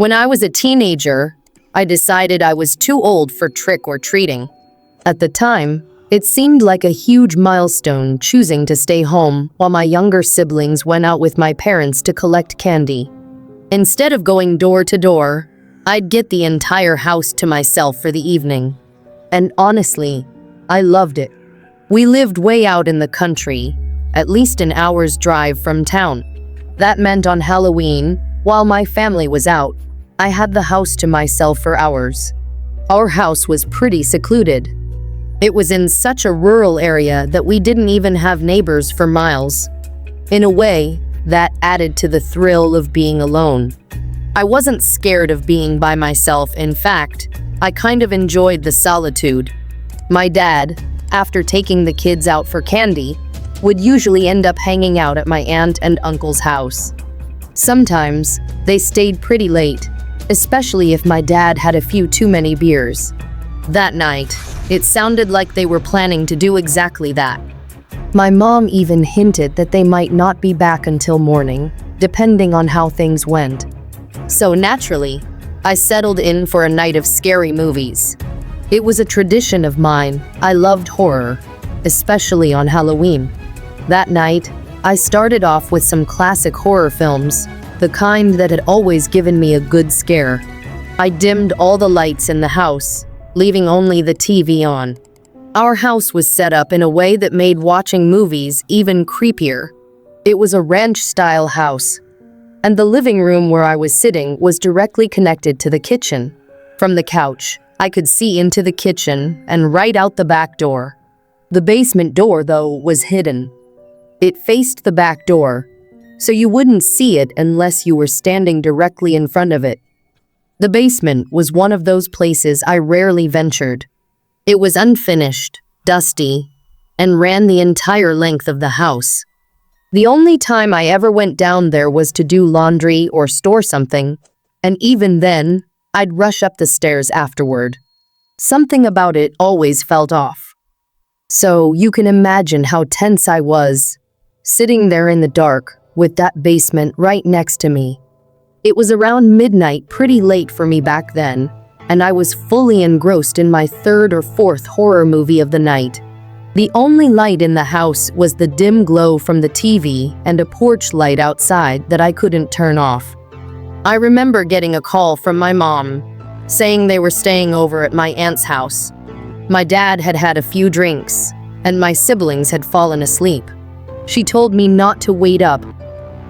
When I was a teenager, I decided I was too old for trick or treating. At the time, it seemed like a huge milestone choosing to stay home while my younger siblings went out with my parents to collect candy. Instead of going door to door, I'd get the entire house to myself for the evening. And honestly, I loved it. We lived way out in the country, at least an hour's drive from town. That meant on Halloween, while my family was out, I had the house to myself for hours. Our house was pretty secluded. It was in such a rural area that we didn't even have neighbors for miles. In a way, that added to the thrill of being alone. I wasn't scared of being by myself. In fact, I kind of enjoyed the solitude. My dad, after taking the kids out for candy, would usually end up hanging out at my aunt and uncle's house. Sometimes, they stayed pretty late, especially if my dad had a few too many beers. That night, it sounded like they were planning to do exactly that. My mom even hinted that they might not be back until morning, depending on how things went. So naturally, I settled in for a night of scary movies. It was a tradition of mine. I loved horror, especially on Halloween. That night, I started off with some classic horror films, the kind that had always given me a good scare. I dimmed all the lights in the house, leaving only the TV on. Our house was set up in a way that made watching movies even creepier. It was a ranch-style house, and the living room where I was sitting was directly connected to the kitchen. From the couch, I could see into the kitchen and right out the back door. The basement door, though, was hidden. It faced the back door, so you wouldn't see it unless you were standing directly in front of it. The basement was one of those places I rarely ventured. It was unfinished, dusty, and ran the entire length of the house. The only time I ever went down there was to do laundry or store something, and even then, I'd rush up the stairs afterward. Something about it always felt off. So you can imagine how tense I was, sitting there in the dark, with that basement right next to me. It was around midnight, pretty late for me back then, and I was fully engrossed in my third or fourth horror movie of the night. The only light in the house was the dim glow from the TV and a porch light outside that I couldn't turn off. I remember getting a call from my mom, saying they were staying over at my aunt's house. My dad had had a few drinks, and my siblings had fallen asleep. She told me not to wait up,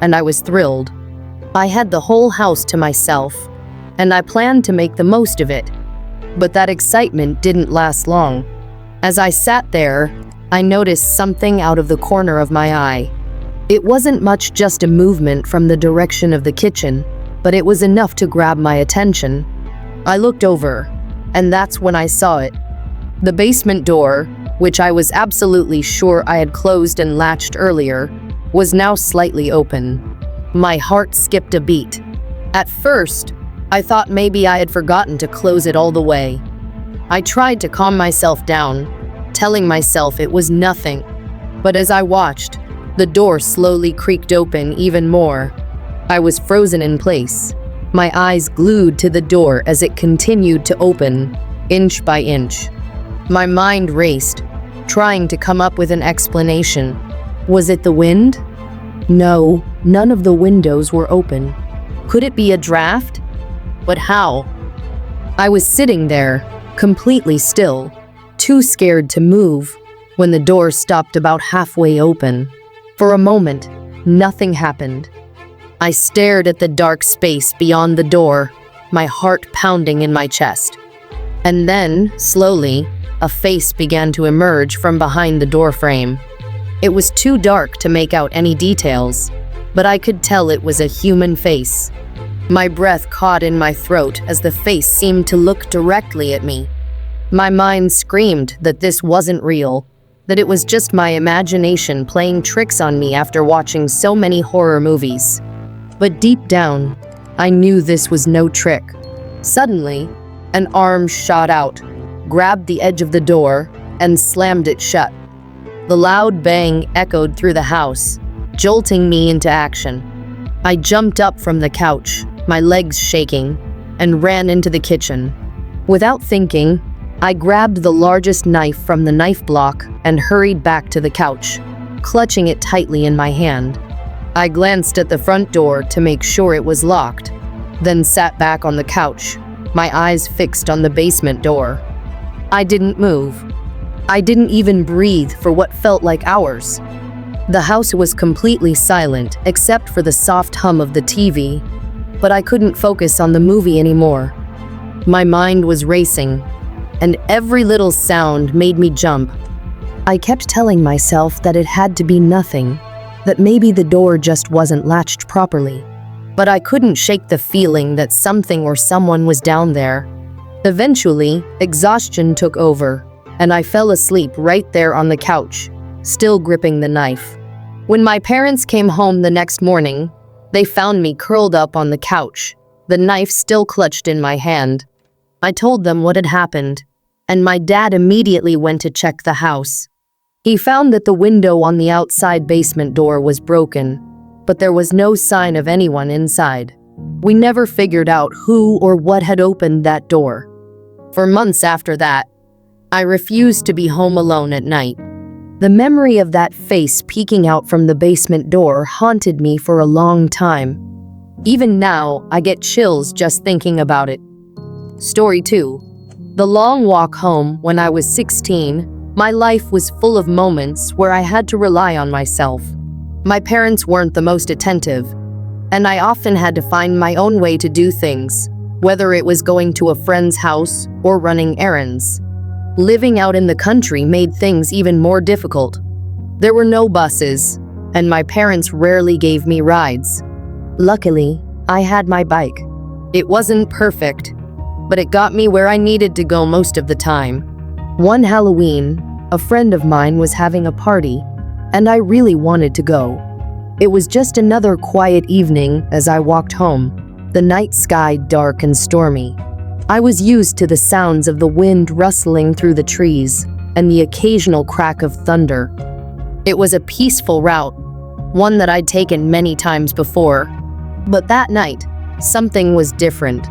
and I was thrilled. I had the whole house to myself, and I planned to make the most of it. But that excitement didn't last long. As I sat there, I noticed something out of the corner of my eye. It wasn't much, just a movement from the direction of the kitchen, but it was enough to grab my attention. I looked over, and that's when I saw it. The basement door, which I was absolutely sure I had closed and latched earlier, was now slightly open. My heart skipped a beat. At first, I thought maybe I had forgotten to close it all the way. I tried to calm myself down, telling myself it was nothing. But as I watched, the door slowly creaked open even more. I was frozen in place, my eyes glued to the door as it continued to open, inch by inch. My mind raced, trying to come up with an explanation. Was it the wind? No, none of the windows were open. Could it be a draft? But how? I was sitting there, completely still, too scared to move, when the door stopped about halfway open. For a moment, nothing happened. I stared at the dark space beyond the door, my heart pounding in my chest. And then, slowly, a face began to emerge from behind the doorframe. It was too dark to make out any details, but I could tell it was a human face. My breath caught in my throat as the face seemed to look directly at me. My mind screamed that this wasn't real, that it was just my imagination playing tricks on me after watching so many horror movies. But deep down, I knew this was no trick. Suddenly, an arm shot out, grabbed the edge of the door, and slammed it shut. The loud bang echoed through the house, jolting me into action. I jumped up from the couch, my legs shaking, and ran into the kitchen. Without thinking, I grabbed the largest knife from the knife block and hurried back to the couch, clutching it tightly in my hand. I glanced at the front door to make sure it was locked, then sat back on the couch, my eyes fixed on the basement door. I didn't move. I didn't even breathe for what felt like hours. The house was completely silent except for the soft hum of the TV, but I couldn't focus on the movie anymore. My mind was racing, and every little sound made me jump. I kept telling myself that it had to be nothing, that maybe the door just wasn't latched properly. But I couldn't shake the feeling that something or someone was down there. Eventually, exhaustion took over, and I fell asleep right there on the couch, still gripping the knife. When my parents came home the next morning, they found me curled up on the couch, the knife still clutched in my hand. I told them what had happened, and my dad immediately went to check the house. He found that the window on the outside basement door was broken, but there was no sign of anyone inside. We never figured out who or what had opened that door. For months after that, I refused to be home alone at night. The memory of that face peeking out from the basement door haunted me for a long time. Even now, I get chills just thinking about it. Story 2. The long walk home when I was 16, my life was full of moments where I had to rely on myself. My parents weren't the most attentive, and I often had to find my own way to do things, whether it was going to a friend's house or running errands. Living out in the country made things even more difficult. There were no buses, and my parents rarely gave me rides. Luckily, I had my bike. It wasn't perfect, but it got me where I needed to go most of the time. One Halloween, a friend of mine was having a party, and I really wanted to go. It was just another quiet evening as I walked home, the night sky dark and stormy. I was used to the sounds of the wind rustling through the trees and the occasional crack of thunder. It was a peaceful route, one that I'd taken many times before. But that night, something was different.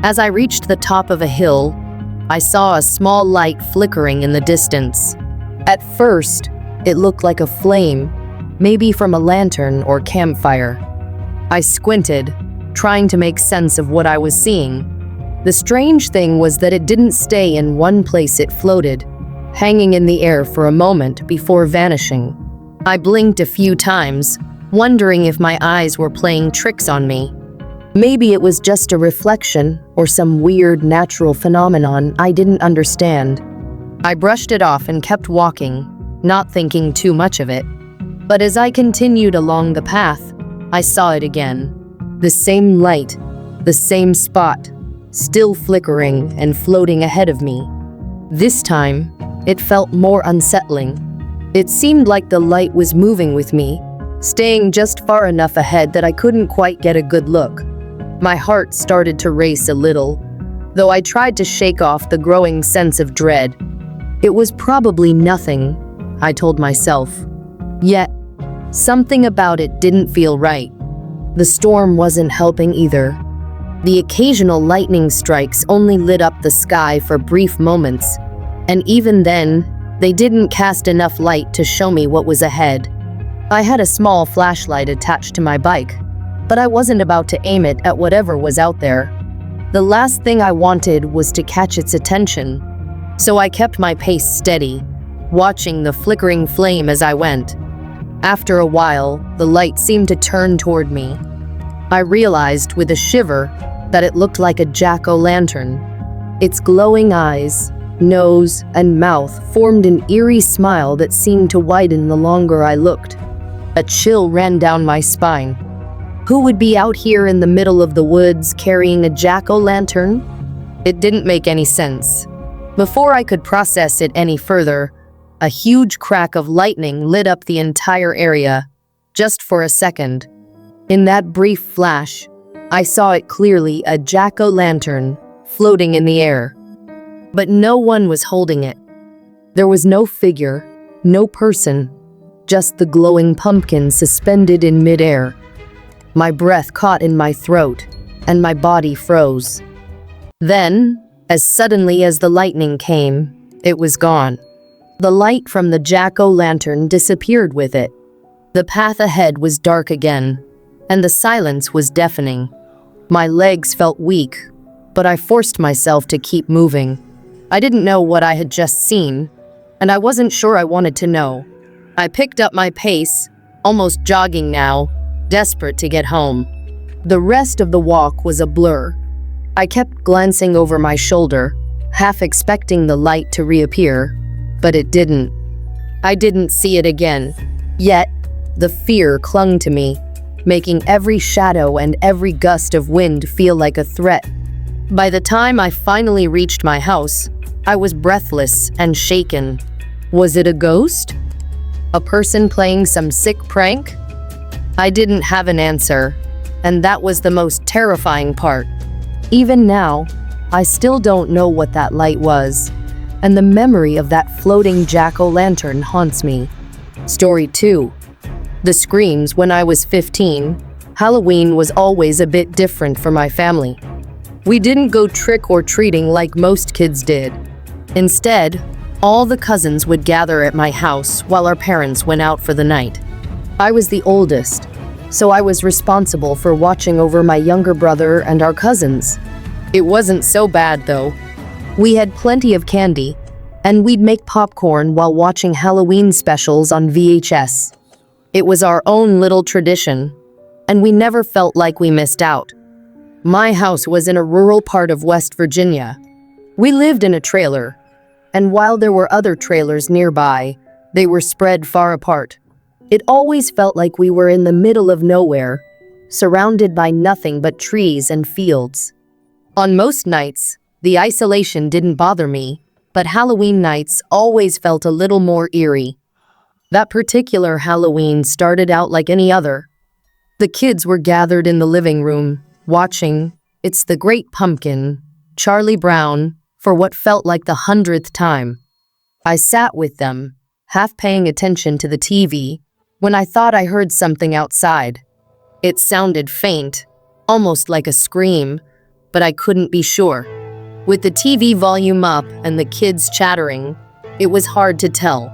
As I reached the top of a hill, I saw a small light flickering in the distance. At first, it looked like a flame, maybe from a lantern or campfire. I squinted, trying to make sense of what I was seeing. The strange thing was that it didn't stay in one place. It floated, hanging in the air for a moment before vanishing. I blinked a few times, wondering if my eyes were playing tricks on me. Maybe it was just a reflection or some weird natural phenomenon I didn't understand. I brushed it off and kept walking, not thinking too much of it. But as I continued along the path, I saw it again. The same light, the same spot, still flickering and floating ahead of me. This time, it felt more unsettling. It seemed like the light was moving with me, staying just far enough ahead that I couldn't quite get a good look. My heart started to race a little, though I tried to shake off the growing sense of dread. It was probably nothing, I told myself. Yet, something about it didn't feel right. The storm wasn't helping either. The occasional lightning strikes only lit up the sky for brief moments, and even then, they didn't cast enough light to show me what was ahead. I had a small flashlight attached to my bike, but I wasn't about to aim it at whatever was out there. The last thing I wanted was to catch its attention, so I kept my pace steady, watching the flickering flame as I went. After a while, the light seemed to turn toward me. I realized with a shiver that it looked like a jack-o'-lantern. Its glowing eyes, nose, and mouth formed an eerie smile that seemed to widen the longer I looked. A chill ran down my spine. Who would be out here in the middle of the woods carrying a jack-o'-lantern? It didn't make any sense. Before I could process it any further, a huge crack of lightning lit up the entire area, just for a second. In that brief flash, I saw it clearly, a jack-o'-lantern floating in the air. But no one was holding it. There was no figure, no person, just the glowing pumpkin suspended in midair. My breath caught in my throat, and my body froze. Then, as suddenly as the lightning came, it was gone. The light from the jack-o'-lantern disappeared with it. The path ahead was dark again, and the silence was deafening. My legs felt weak, but I forced myself to keep moving. I didn't know what I had just seen, and I wasn't sure I wanted to know. I picked up my pace, almost jogging now, desperate to get home. The rest of the walk was a blur. I kept glancing over my shoulder, half expecting the light to reappear, but it didn't. I didn't see it again. Yet, the fear clung to me, making every shadow and every gust of wind feel like a threat. By the time I finally reached my house, I was breathless and shaken. Was it a ghost? A person playing some sick prank? I didn't have an answer, and that was the most terrifying part. Even now, I still don't know what that light was, and the memory of that floating jack-o'-lantern haunts me. Story 2. The screams when I was 15. Halloween was always a bit different for my family. We didn't go trick-or-treating like most kids did. Instead, all the cousins would gather at my house while our parents went out for the night. I was the oldest, so I was responsible for watching over my younger brother and our cousins. It wasn't so bad, though. We had plenty of candy, and we'd make popcorn while watching Halloween specials on VHS. It was our own little tradition, and we never felt like we missed out. My house was in a rural part of West Virginia. We lived in a trailer, and while there were other trailers nearby, they were spread far apart. It always felt like we were in the middle of nowhere, surrounded by nothing but trees and fields. On most nights, the isolation didn't bother me, but Halloween nights always felt a little more eerie. That particular Halloween started out like any other. The kids were gathered in the living room, watching It's the Great Pumpkin, Charlie Brown, for what felt like the 100th time. I sat with them, half paying attention to the TV, when I thought I heard something outside. It sounded faint, almost like a scream, but I couldn't be sure. With the TV volume up and the kids chattering, it was hard to tell.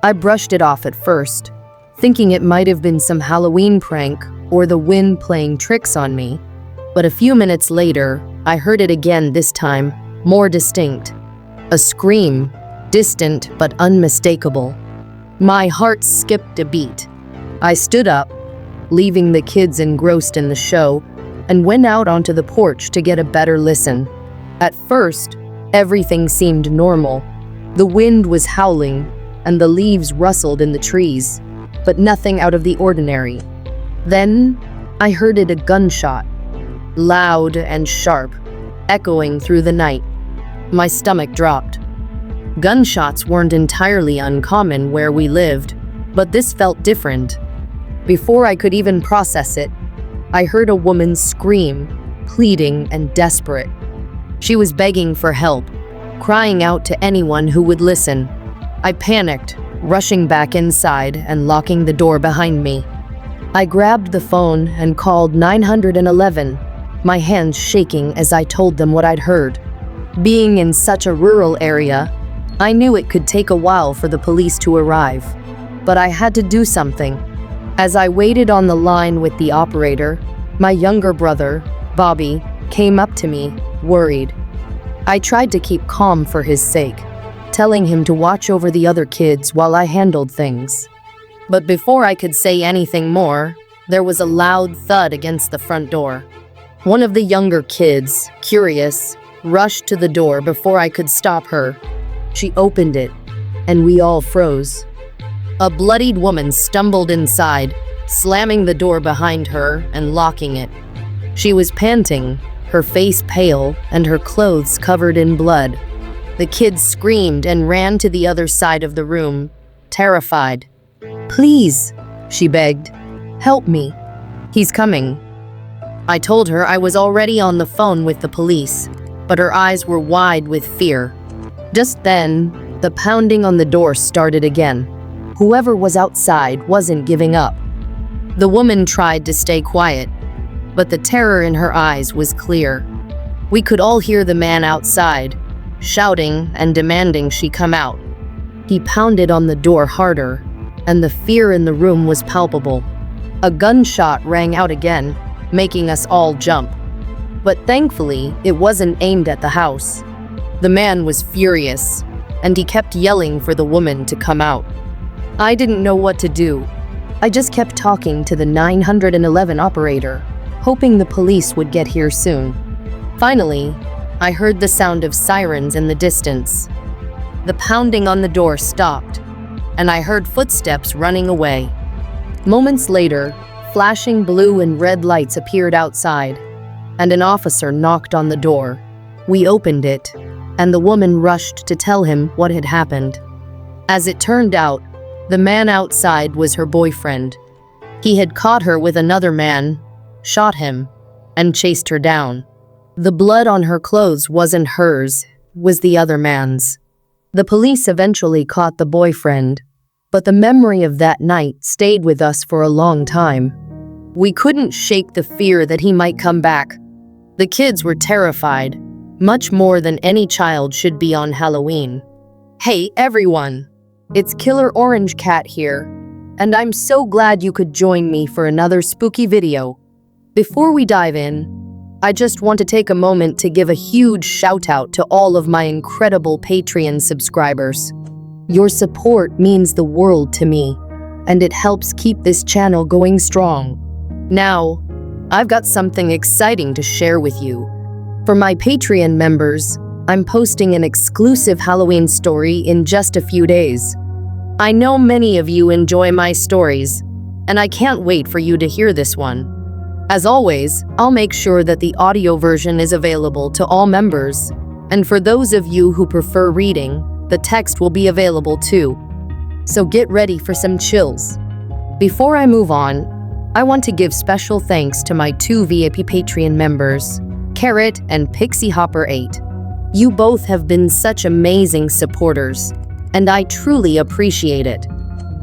I brushed it off at first, thinking it might have been some Halloween prank or the wind playing tricks on me. But a few minutes later, I heard it again, this time more distinct. A scream, distant but unmistakable. My heart skipped a beat. I stood up, leaving the kids engrossed in the show, and went out onto the porch to get a better listen. At first, everything seemed normal. The wind was howling, and the leaves rustled in the trees, but nothing out of the ordinary. Then, I heard a gunshot, loud and sharp, echoing through the night. My stomach dropped. Gunshots weren't entirely uncommon where we lived, but this felt different. Before I could even process it, I heard a woman scream, pleading and desperate. She was begging for help, crying out to anyone who would listen. I panicked, rushing back inside and locking the door behind me. I grabbed the phone and called 911, my hands shaking as I told them what I'd heard. Being in such a rural area, I knew it could take a while for the police to arrive, but I had to do something. As I waited on the line with the operator, my younger brother, Bobby, came up to me, worried. I tried to keep calm for his sake, telling him to watch over the other kids while I handled things. But before I could say anything more, there was a loud thud against the front door. One of the younger kids, curious, rushed to the door before I could stop her. She opened it, and we all froze. A bloodied woman stumbled inside, slamming the door behind her and locking it. She was panting, her face pale and her clothes covered in blood. The kids screamed and ran to the other side of the room, terrified. "Please," she begged, "help me. He's coming." I told her I was already on the phone with the police, but her eyes were wide with fear. Just then, the pounding on the door started again. Whoever was outside wasn't giving up. The woman tried to stay quiet, but the terror in her eyes was clear. We could all hear the man outside, shouting and demanding she come out. He pounded on the door harder, and the fear in the room was palpable. A gunshot rang out again, making us all jump. But thankfully, it wasn't aimed at the house. The man was furious, and he kept yelling for the woman to come out. I didn't know what to do. I just kept talking to the 911 operator, hoping the police would get here soon. Finally, I heard the sound of sirens in the distance. The pounding on the door stopped, and I heard footsteps running away. Moments later, flashing blue and red lights appeared outside, and an officer knocked on the door. We opened it, and the woman rushed to tell him what had happened. As it turned out, the man outside was her boyfriend. He had caught her with another man, shot him, and chased her down. The blood on her clothes wasn't hers, it was the other man's. The police eventually caught the boyfriend, but the memory of that night stayed with us for a long time. We couldn't shake the fear that he might come back. The kids were terrified, much more than any child should be on Halloween. Hey everyone, it's Killer Orange Cat here, and I'm so glad you could join me for another spooky video. Before we dive in, I just want to take a moment to give a huge shout out to all of my incredible Patreon subscribers. Your support means the world to me, and it helps keep this channel going strong. Now, I've got something exciting to share with you. For my Patreon members, I'm posting an exclusive Halloween story in just a few days. I know many of you enjoy my stories, and I can't wait for you to hear this one. As always, I'll make sure that the audio version is available to all members, and for those of you who prefer reading, the text will be available too. So get ready for some chills. Before I move on, I want to give special thanks to my 2 VIP Patreon members, Carrot and Pixie Hopper 8. You both have been such amazing supporters, and I truly appreciate it.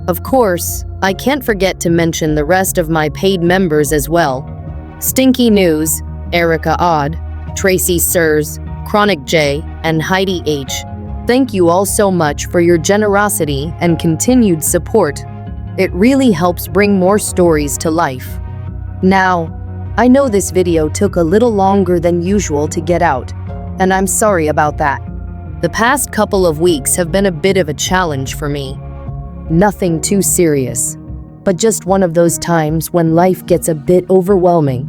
Of course, I can't forget to mention the rest of my paid members as well. Stinky News, Erica Odd, Tracy Sirs, Chronic J, and Heidi H. Thank you all so much for your generosity and continued support. It really helps bring more stories to life. Now, I know this video took a little longer than usual to get out, and I'm sorry about that. The past couple of weeks have been a bit of a challenge for me. Nothing too serious, but just one of those times when life gets a bit overwhelming.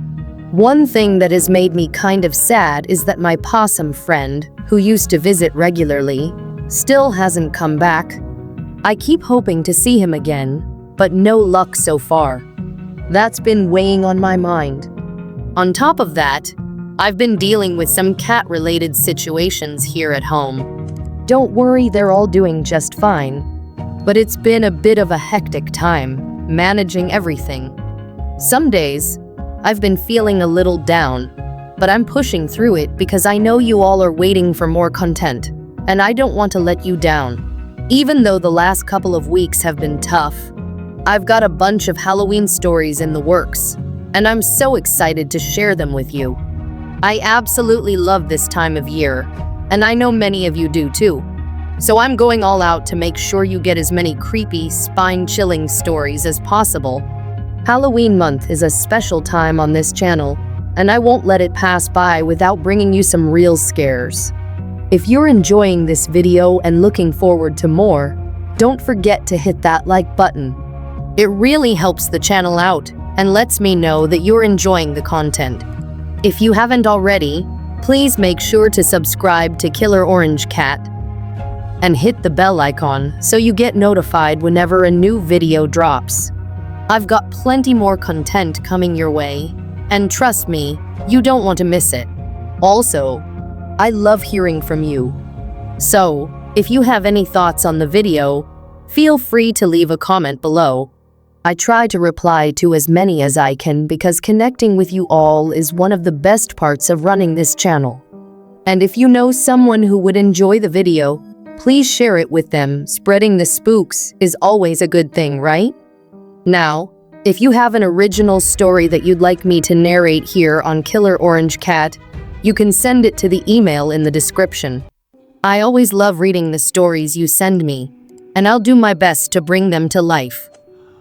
One thing that has made me kind of sad is that my possum friend, who used to visit regularly, still hasn't come back. I keep hoping to see him again, but no luck so far. That's been weighing on my mind. On top of that, I've been dealing with some cat-related situations here at home. Don't worry, they're all doing just fine. But it's been a bit of a hectic time, managing everything. Some days, I've been feeling a little down, but I'm pushing through it because I know you all are waiting for more content, and I don't want to let you down. Even though the last couple of weeks have been tough, I've got a bunch of Halloween stories in the works, and I'm so excited to share them with you. I absolutely love this time of year, and I know many of you do too. So I'm going all out to make sure you get as many creepy, spine-chilling stories as possible. Halloween month is a special time on this channel, and I won't let it pass by without bringing you some real scares. If you're enjoying this video and looking forward to more, don't forget to hit that like button. It really helps the channel out and lets me know that you're enjoying the content. If you haven't already, please make sure to subscribe to Killer Orange Cat and hit the bell icon so you get notified whenever a new video drops. I've got plenty more content coming your way, and trust me, you don't want to miss it. Also, I love hearing from you. So, if you have any thoughts on the video, feel free to leave a comment below. I try to reply to as many as I can because connecting with you all is one of the best parts of running this channel. And if you know someone who would enjoy the video, please share it with them. Spreading the spooks is always a good thing, right? Now, If you have an original story that you'd like me to narrate here on Killer Orange Cat, you can send it to the email in the description. I always love reading the stories you send me, and I'll do my best to bring them to life.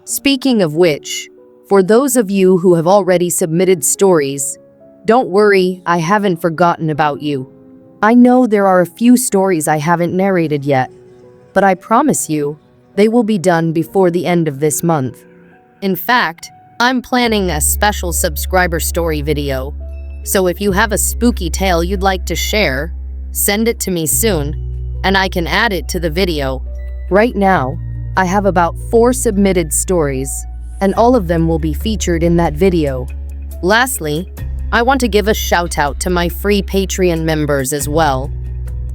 Speaking of which, for those of you who have already submitted stories, don't worry, I haven't forgotten about you. I know there are a few stories I haven't narrated yet, but I promise you, they will be done before the end of this month. In fact, I'm planning a special subscriber story video, so if you have a spooky tale you'd like to share, send it to me soon, and I can add it to the video. Right now, I have about 4 submitted stories, and all of them will be featured in that video. Lastly, I want to give a shout out to my free Patreon members as well.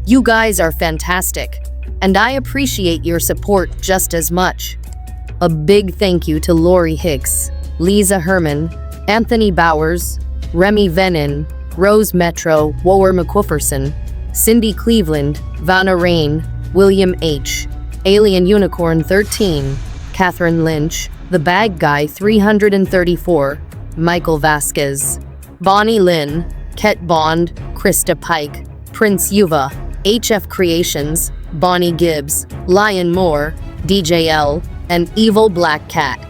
You guys are fantastic, and I appreciate your support just as much. A big thank you to Lori Hicks, Lisa Herman, Anthony Bowers, Remy Venin, Rose Metro, Woer McQuifferson, Cindy Cleveland, Vanna Rain, William H., Alien Unicorn 13, Catherine Lynch, The Bag Guy 334, Michael Vasquez, Bonnie Lynn, Ket Bond, Krista Pike, Prince Yuva, HF Creations, Bonnie Gibbs, Lion Moore, DJL, and Evil Black Cat.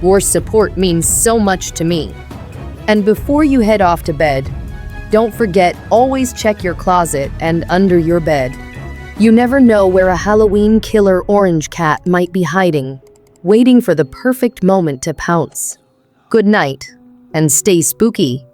Your support means so much to me. And before you head off to bed, don't forget, always check your closet and under your bed. You never know where a Halloween killer orange cat might be hiding, waiting for the perfect moment to pounce. Good night, and stay spooky.